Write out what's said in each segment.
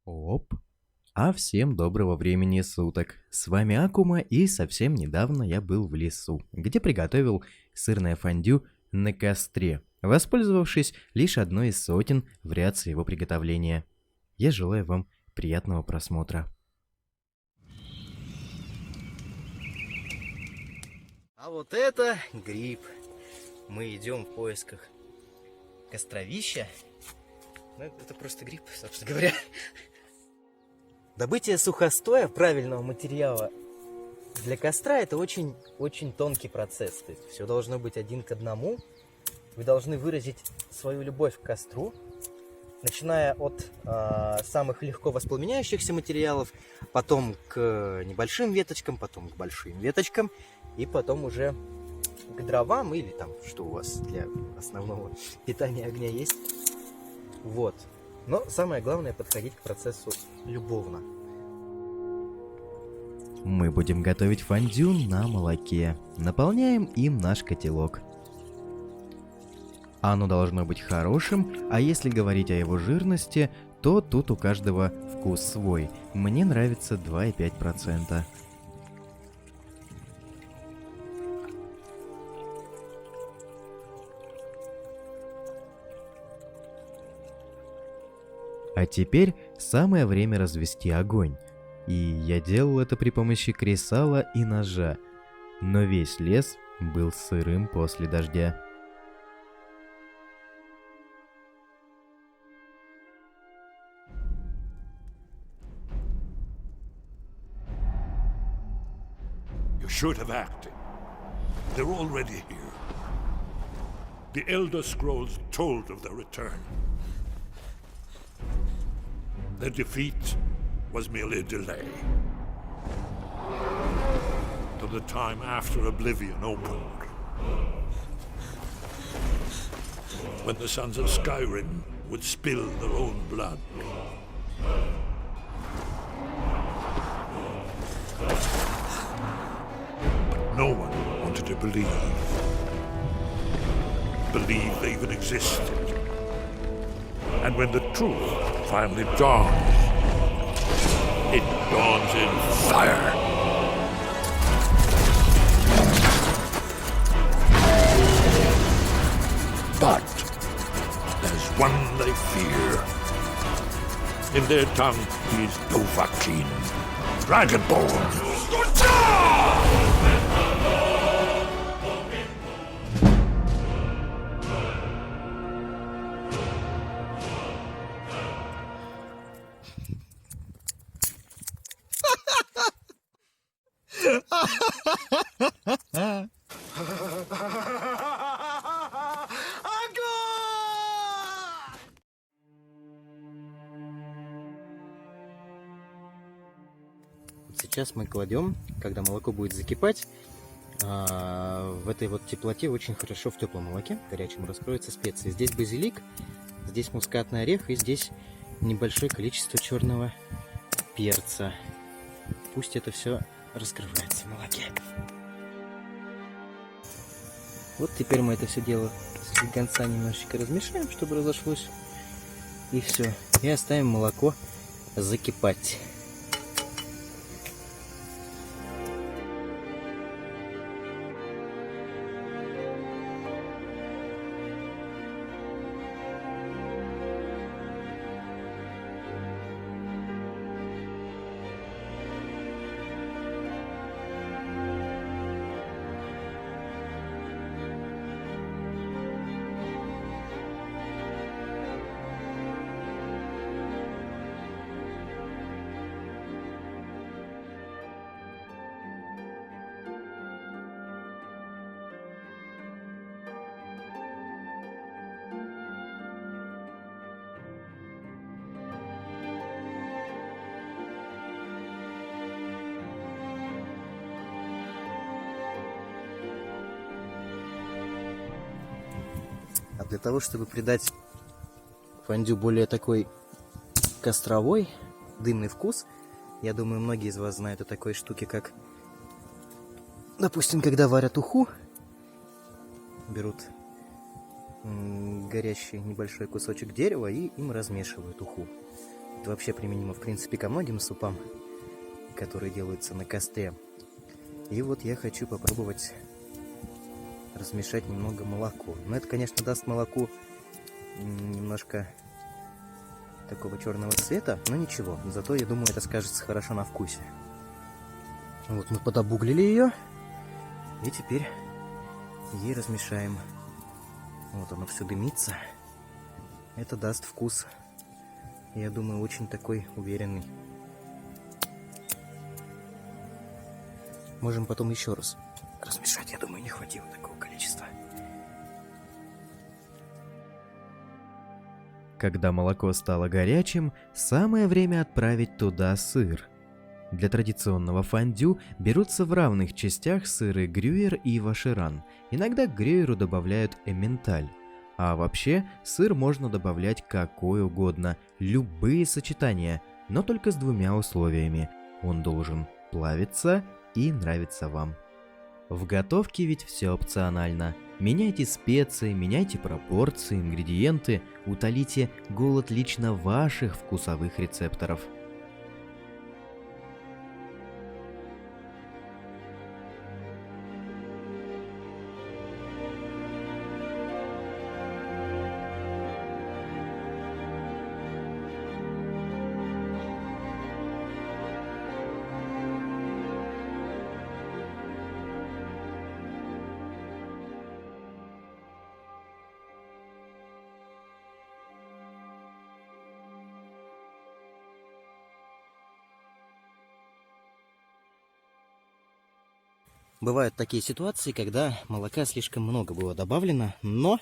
Оп. А всем доброго времени суток. С вами Акума, и совсем недавно я был в лесу, где приготовил сырное фондю на костре, воспользовавшись лишь одной из сотен вариаций его приготовления. Я желаю вам приятного просмотра. А вот это гриб. Мы идем в поисках костровища. Ну, это просто гриб, собственно говоря. Добытие сухостоя, правильного материала для костра, это очень тонкий процесс. То есть все должно быть один к одному. Вы должны выразить свою любовь к костру, начиная от самых легко воспламеняющихся материалов, потом к небольшим веточкам, потом к большим веточкам, и потом уже к дровам или там, что у вас для основного питания огня есть. Вот. Но самое главное подходить к процессу любовно. Мы будем готовить фондю на молоке. Наполняем им наш котелок. Оно должно быть хорошим, а если говорить о его жирности, то тут у каждого вкус свой. Мне нравится 2,5%. А теперь самое время развести огонь. И я делал это при помощи кресала и ножа. Но весь лес был сырым после дождя. You should have acted. They're already here. The Elder Scrolls told of their return. Their defeat was merely a delay. To the time after Oblivion opened. When the Sons of Skyrim would spill their own blood. But no one wanted to believe they even existed. And when the truth finally dawns, it dawns in fire. But there's one they fear. In their tongue, he's Dovahkiin, Dragonborn. Сейчас мы кладем, когда молоко будет закипать, в этой вот теплоте очень хорошо в теплом молоке горячем раскроются специи. Здесь базилик, здесь мускатный орех и здесь небольшое количество черного перца. Пусть это все раскрывается в молоке. Вот теперь мы это все дело с конца немножечко размешаем, чтобы разошлось. И все. И оставим молоко закипать. А для того, чтобы придать фондю более такой костровой, дымный вкус, я думаю, многие из вас знают о такой штуке, как, допустим, когда варят уху, берут горящий небольшой кусочек дерева и им размешивают уху. Это вообще применимо, в принципе, ко многим супам, которые делаются на костре. И вот я хочу попробовать размешать немного молоко. Но это, конечно, даст молоку немножко такого черного цвета, но ничего. Зато, я думаю, это скажется хорошо на вкусе. Вот мы подобуглили ее. И теперь ей размешаем. Вот оно все дымится. Это даст вкус, я думаю, очень такой уверенный. Можем потом еще раз размешать. Я думаю, не хватило такого количества. Когда молоко стало горячим, самое время отправить туда сыр. Для традиционного фондю берутся в равных частях сыры грюйер и вашеран. Иногда к грюйеру добавляют эмменталь. А вообще, сыр можно добавлять какой угодно, любые сочетания, но только с двумя условиями. Он должен плавиться и нравиться вам. В готовке ведь все опционально. Меняйте специи, меняйте пропорции, ингредиенты, утолите голод лично ваших вкусовых рецепторов. Бывают такие ситуации, когда молока слишком много было добавлено, но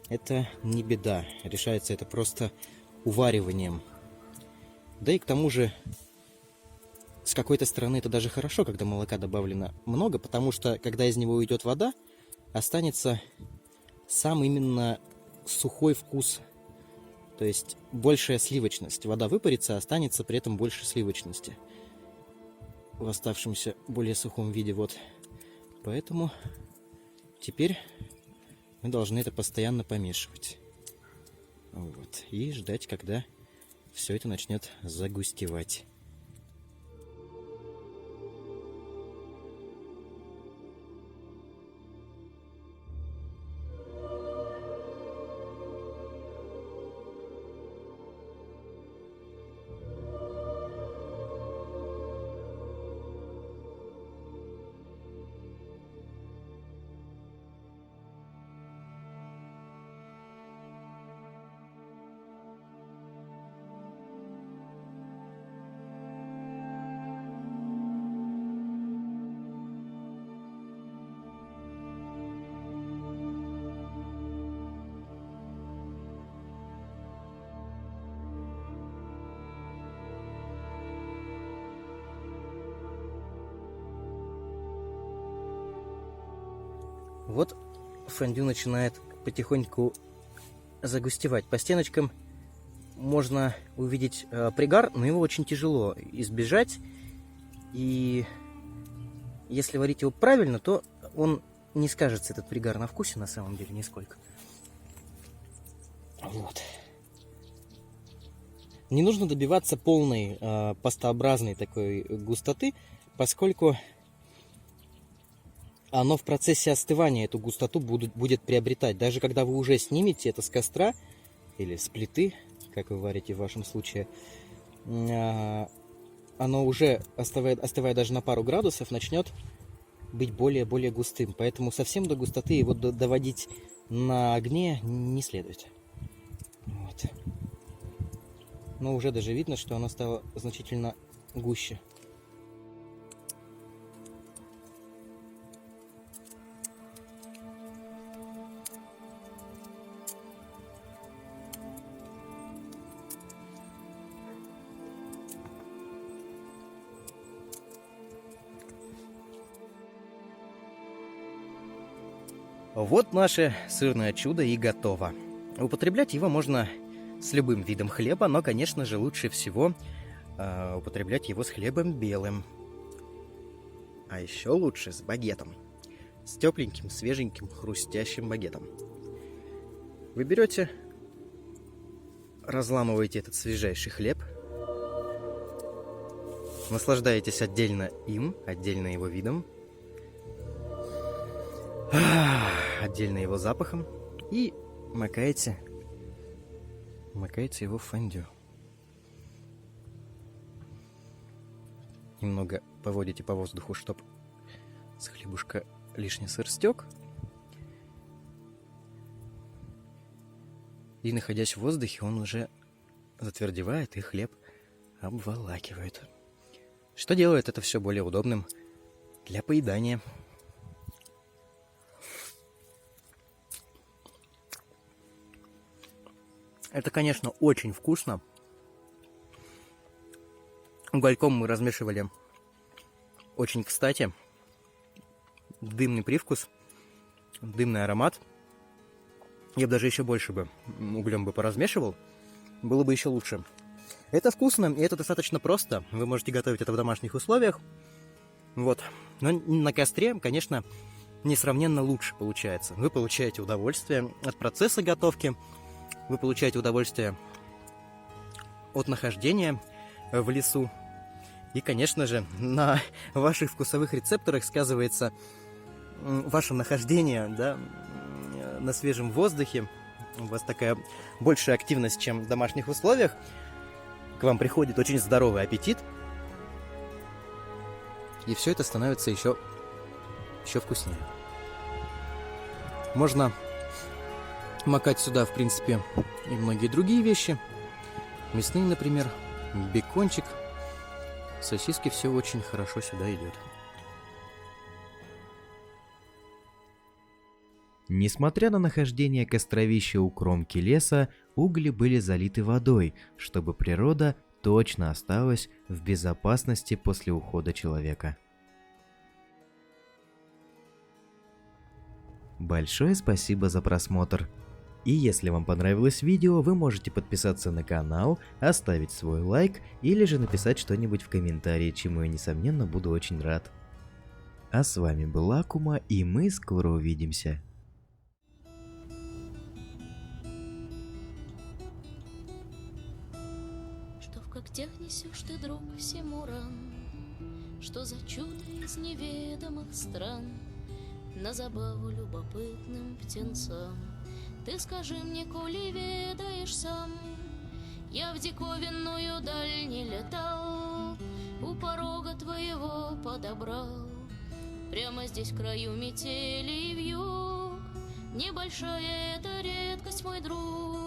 это не беда. Решается это просто увариванием. Да и к тому же, с какой-то стороны это даже хорошо, когда молока добавлено много, потому что, когда из него уйдет вода, останется сам именно сухой вкус. То есть большая сливочность. Вода выпарится, останется при этом больше сливочности в оставшемся более сухом виде. Вот. Поэтому теперь мы должны это постоянно помешивать. Вот. И ждать, когда все это начнет загустевать. Вот фондю начинает потихоньку загустевать. По стеночкам можно увидеть пригар, но его очень тяжело избежать. И если варить его правильно, то он не скажется, этот пригар, на вкусе на самом деле нисколько. Вот. Не нужно добиваться полной пастообразной такой густоты, поскольку оно в процессе остывания эту густоту будет приобретать. Даже когда вы уже снимете это с костра или с плиты, как вы варите в вашем случае, оно уже, остывая даже на пару градусов, начнет быть более густым. Поэтому совсем до густоты его доводить на огне не следует. Вот. Но уже даже видно, что оно стало значительно гуще. Вот наше сырное чудо и готово. Употреблять его можно с любым видом хлеба, но, конечно же, лучше всего употреблять его с хлебом белым. А еще лучше с багетом. С тепленьким, свеженьким, хрустящим багетом. Вы берете, разламываете этот свежайший хлеб, Наслаждаетесь отдельно им, отдельно его видом, отдельно его запахом и макаете его в фондю. Немного поводите по воздуху, чтоб с хлебушка лишний сыр стек. И, находясь в воздухе, он уже затвердевает и хлеб обволакивает. Что делает это все более удобным для поедания. Это, конечно, очень вкусно. Угольком мы размешивали очень кстати. Дымный привкус, дымный аромат. Я бы даже еще больше бы углем бы поразмешивал. Было бы еще лучше. Это вкусно, и это достаточно просто. Вы можете готовить это в домашних условиях. Вот. Но на костре, конечно, несравненно лучше получается. Вы получаете удовольствие от процесса готовки. Вы получаете удовольствие от нахождения в лесу. И, конечно же, на ваших вкусовых рецепторах сказывается ваше нахождение, да, на свежем воздухе. У вас такая большая активность, чем в домашних условиях. К вам приходит очень здоровый аппетит. И все это становится еще вкуснее. Можно макать сюда, в принципе, и многие другие вещи. Мясные, например, бекончик, сосиски, все очень хорошо сюда идет. Несмотря на нахождение костровища у кромки леса, угли были залиты водой, чтобы природа точно осталась в безопасности после ухода человека. Большое спасибо за просмотр. И если вам понравилось видео, вы можете подписаться на канал, оставить свой лайк или же написать что-нибудь в комментарии, чему я, несомненно, буду очень рад. А с вами был Акума, и мы скоро увидимся. Что в когтях несешь ты, друг, Симуран? Что за чудо из неведомых стран? На забаву любопытным птенцам ты скажи мне, коли ведаешь сам. Я в диковинную даль не летал, у порога твоего подобрал. Прямо здесь в краю метели и вьюг, небольшая эта редкость, мой друг.